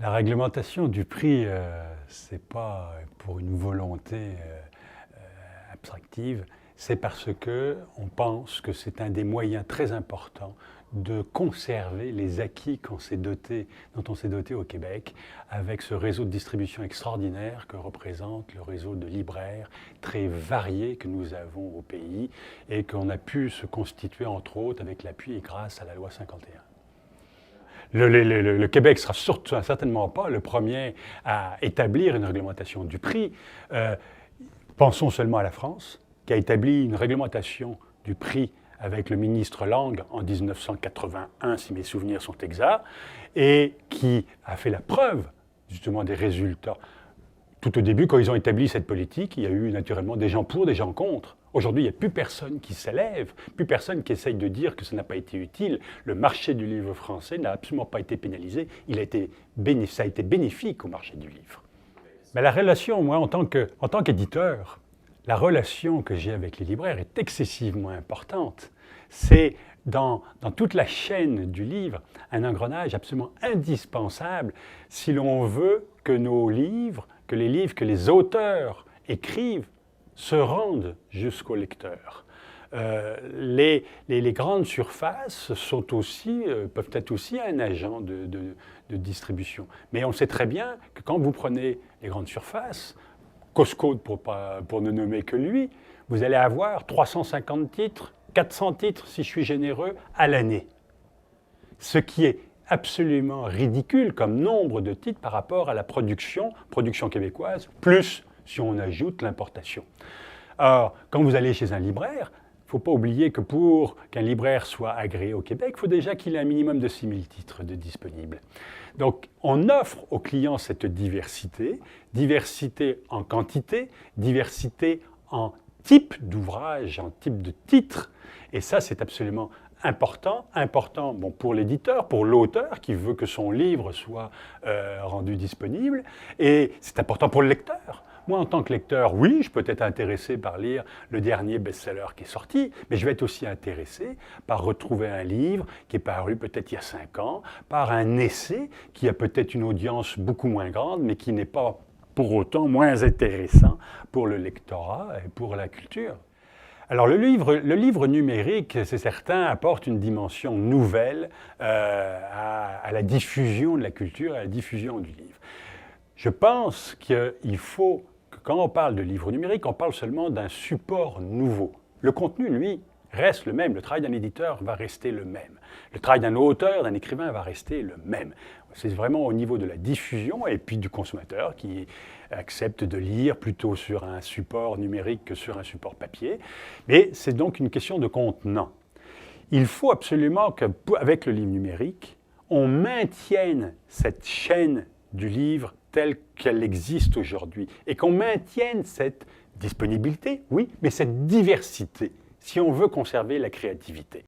La réglementation du prix, ce n'est pas pour une volonté abstractive, c'est parce qu'on pense que c'est un des moyens très importants de conserver les acquis dont on s'est doté au Québec, avec ce réseau de distribution extraordinaire que représente le réseau de libraires très variés que nous avons au pays et qu'on a pu se constituer, entre autres, avec l'appui et grâce à la loi 51. Le Québec ne sera certainement pas le premier à établir une réglementation du prix. Pensons seulement à la France, qui a établi une réglementation du prix avec le ministre Lang en 1981, si mes souvenirs sont exacts, et qui a fait la preuve justement des résultats. Tout au début, quand ils ont établi cette politique, il y a eu naturellement des gens pour, des gens contre. Aujourd'hui, il n'y a plus personne qui s'élève, plus personne qui essaye de dire que ça n'a pas été utile. Le marché du livre français n'a absolument pas été pénalisé. Ça a été bénéfique au marché du livre. Mais la relation, moi, en tant qu'éditeur, la relation que j'ai avec les libraires est excessivement importante. C'est dans toute la chaîne du livre un engrenage absolument indispensable si l'on veut que nos livres, que les auteurs écrivent, se rendent jusqu'au lecteur. Les grandes surfaces peuvent être aussi un agent de distribution. Mais on sait très bien que quand vous prenez les grandes surfaces, Costco pour ne nommer que lui, vous allez avoir 350 titres, 400 titres, si je suis généreux, à l'année. Ce qui est absolument ridicule comme nombre de titres par rapport à la production québécoise, plus si on ajoute l'importation. Alors, quand vous allez chez un libraire, il ne faut pas oublier que pour qu'un libraire soit agréé au Québec, il faut déjà qu'il ait un minimum de 6000 titres de disponibles. Donc, on offre aux clients cette diversité, diversité en quantité, diversité en type d'ouvrage, en type de titre, et ça, c'est absolument important pour l'éditeur, pour l'auteur qui veut que son livre soit rendu disponible, et c'est important pour le lecteur. Moi, en tant que lecteur, oui, je peux être intéressé par lire le dernier best-seller qui est sorti, mais je vais être aussi intéressé par retrouver un livre qui est paru peut-être il y a 5 ans, par un essai qui a peut-être une audience beaucoup moins grande, mais qui n'est pas pour autant moins intéressant pour le lectorat et pour la culture. Alors le livre numérique, c'est certain, apporte une dimension nouvelle à la diffusion de la culture, à la diffusion du livre. Je pense qu'il faut que quand on parle de livre numérique, on parle seulement d'un support nouveau. Le contenu, lui, reste le même. Le travail d'un éditeur va rester le même. Le travail d'un auteur, d'un écrivain va rester le même. C'est vraiment au niveau de la diffusion et puis du consommateur qui accepte de lire plutôt sur un support numérique que sur un support papier. Mais c'est donc une question de contenant. Il faut absolument qu'avec le livre numérique, on maintienne cette chaîne du livre telle qu'elle existe aujourd'hui et qu'on maintienne cette disponibilité, oui, mais cette diversité, si on veut conserver la créativité.